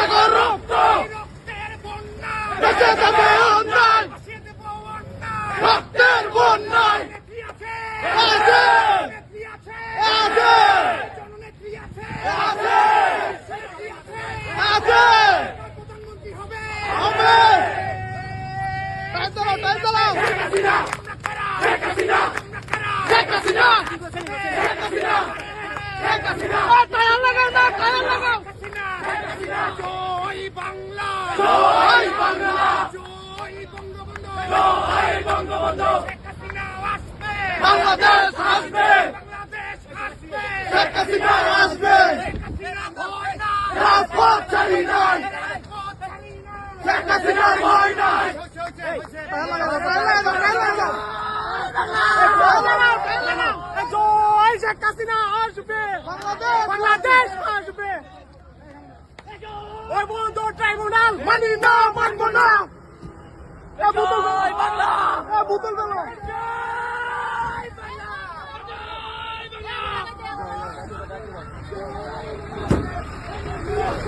সাগর রক্ত বেঁচে যাবে অন্যায় রক্তের বন্যায় আছে আছে আছে হবে টাইম চালাও শেখ হাসিনা শেখ হাসিনা শেখ হাসিনা শেখ হাসিনা টায়ার লাগাও না টায়ার লাগাও জয় বাংলা জয় বাংলা জয় বঙ্গবন্ধু জয় বঙ্গবন্ধু শেখ হাসিনা আসবে বাংলাদেশ আসবে বাংলাদেশ আসবে শেখ হাসিনা আসবে শেখ হাসিনা ভয় না রাজপথ ছাড়ি নাই শেখ হাসিনা ভয় নাই জয় শেখ হাসিনা আসবে বাংলাদেশ আসবে ওই বন্ধু ট্রাইব্যুনাল মানি না মানব না বাংলা